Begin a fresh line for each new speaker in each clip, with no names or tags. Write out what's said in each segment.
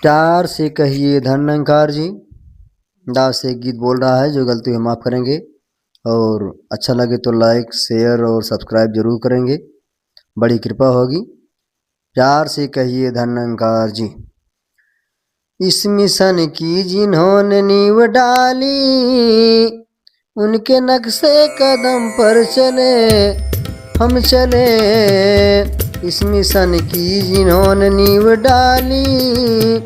प्यार से कहिए धन्यंकार जी। दास से एक गीत बोल रहा है, जो गलती हुई माफ़ करेंगे और अच्छा लगे तो लाइक शेयर और सब्सक्राइब जरूर करेंगे, बड़ी कृपा होगी। प्यार से कहिए धन्यंकार जी। इस मिशन की जिन्होंने नींव डाली, उनके नक्शे कदम पर चले हम चले। इस मिशन की जिन्होंने नींव डाली,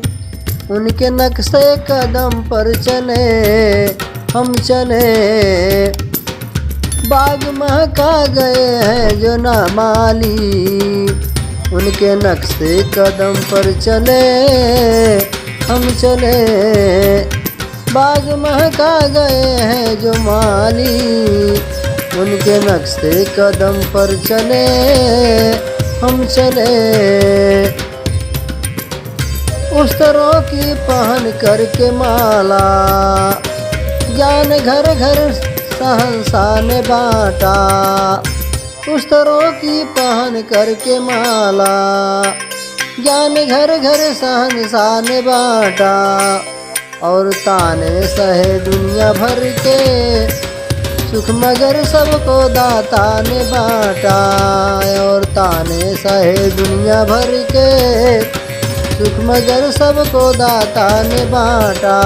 उनके नक्शे कदम पर चले हम चले। बाग महका गए हैं जो ना माली, उनके नक्शे कदम पर चले हम चले। बाग महका गए हैं जो माली, उनके नक्शे कदम पर चले हम चले। उस्तरों की पहन करके माला, ज्ञान घर घर सहंसा ने बांटा। उस्तरों की पहन करके माला, ज्ञान घर घर सहंसा ने बांटा। और ताने सहे दुनिया भर के सुख मगर सबको दाता ने बांटा। और ताने सहे दुनिया भर के सुख मगर सबको दाता ने बांटा।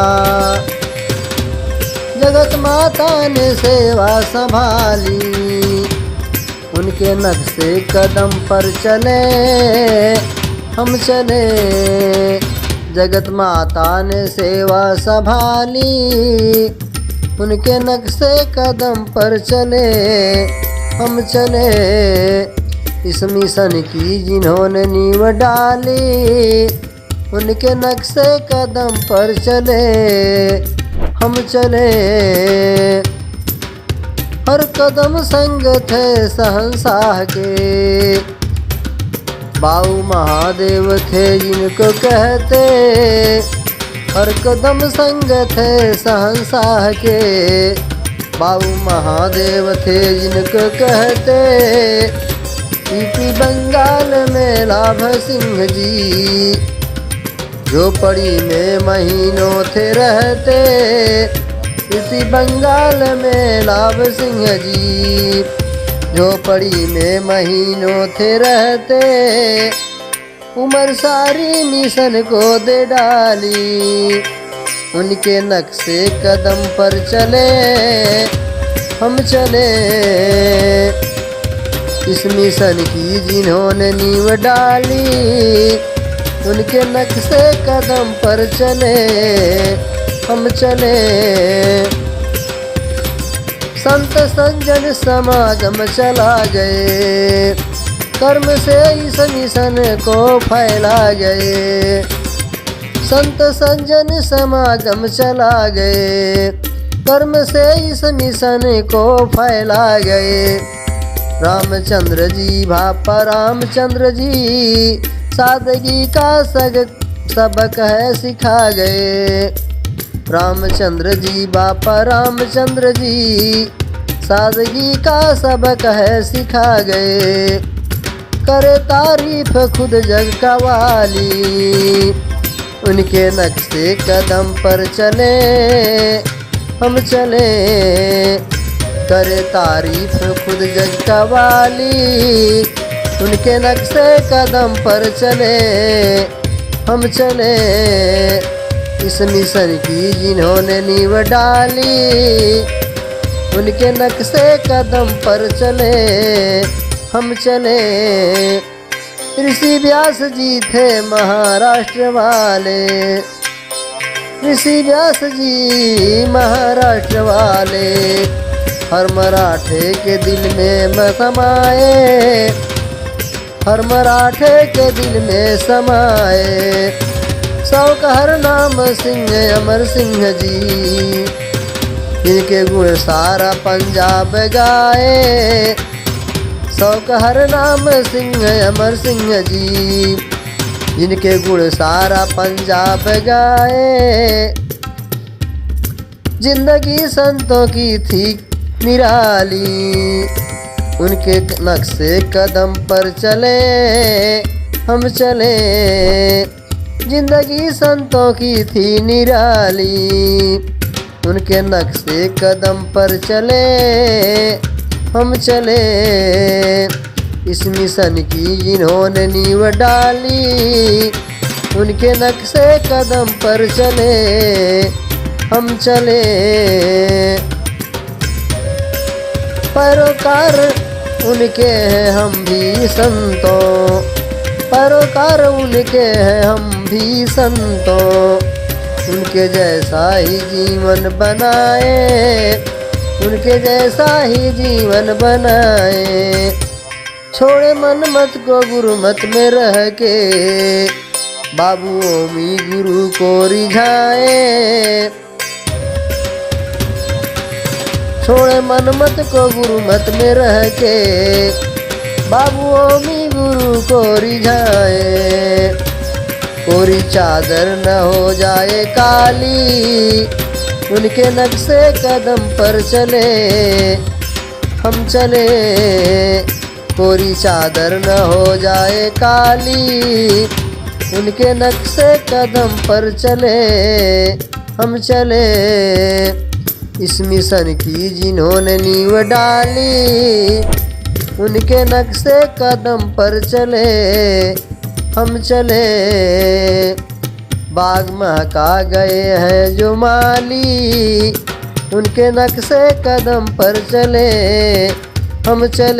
जगत माता ने सेवा संभाली, उनके नक्शे कदम पर चले हम चले। जगत माता ने सेवा संभाली, उनके नक्शे कदम पर चले हम चले। इस मिशन की जिन्होंने नींव डाली, उनके नक्शे कदम पर चले हम चले। हर कदम संग थे शहंशाह के, बाऊ महादेव थे जिनको कहते। हर कदम संग थे शहंशाह के, बाऊ महादेव थे जिनको कहते। यूपी बंगाल में लाभ सिंह जी, झोपड़ी में महीनों थे रहते। यूपी बंगाल में लाभ सिंह जी, झोपड़ी में महीनों थे रहते। उम्र सारी मिशन को दे डाली, उनके नक्शे कदम पर चले हम चले। इस मिशन की जिन्होंने नींव डाली, उनके नक्शे कदम पर चले हम चले। संत संजन समागम चला गए, कर्म से इस मिशन को फैला गए। संत संजन समागम चला गए, कर्म से इस मिशन को फैला गए। रामचंद्र जी भापा रामचंद्र जी, सादगी का सबक है सिखा गए। रामचंद्र जी बापा रामचंद्र जी, सादगी का सबक है सिखा गए। करे तारीफ खुद जग का वाली, उनके नक्शे कदम पर चले हम चले। करे तारीफ खुद जग का वाली, उनके नक्शे कदम पर चले हम चले। इस मिशन की जिन्होंने नींव डाली, उनके नक्शे कदम पर चले हम चले। ऋषि व्यास जी थे महाराष्ट्र वाले, ऋषि व्यास जी महाराष्ट्र वाले। हर मराठे के दिल में समाए, हर मराठे के दिल में समाए। सौ का हर नाम सिंह अमर सिंह जी, इनके गुण सारा पंजाब गाए। सौ का हर नाम सिंह अमर सिंह जी, जिनके गुण सारा पंजाब गाए। जिंदगी संतों की थी निराली, उनके नक्शे कदम पर चले हम चले। जिंदगी संतों की थी निराली, उनके नक्शे कदम पर चले हम चले। इस मिशन की जिन्होंने नींव डाली, उनके नक्शे कदम पर चले हम चले। पैरोकार उनके हैं हम भी संतों, पैरोकार उनके हैं हम भी संतों। उनके जैसा ही जीवन बनाए, उनके जैसा ही जीवन बनाए। छोड़े मन मत को गुरु मत में रह के, बाबू ओमी गुरु को रिझाए। छोड़े मन मत को गुरु मत में रह के, बाबू ओमी गुरु को रिझाए। कोरी चादर न हो जाए काली, उनके नक्शे कदम पर चले हम चले। कोरी चादर न हो जाए काली, उनके नक्शे कदम पर चले हम चले। इस मिशन की जिन्होंने नींव डाली, उनके नक्शे कदम पर चले हम चले। बाग महका गए हैं जो माली, उनके नक्शे कदम पर चले हम चले।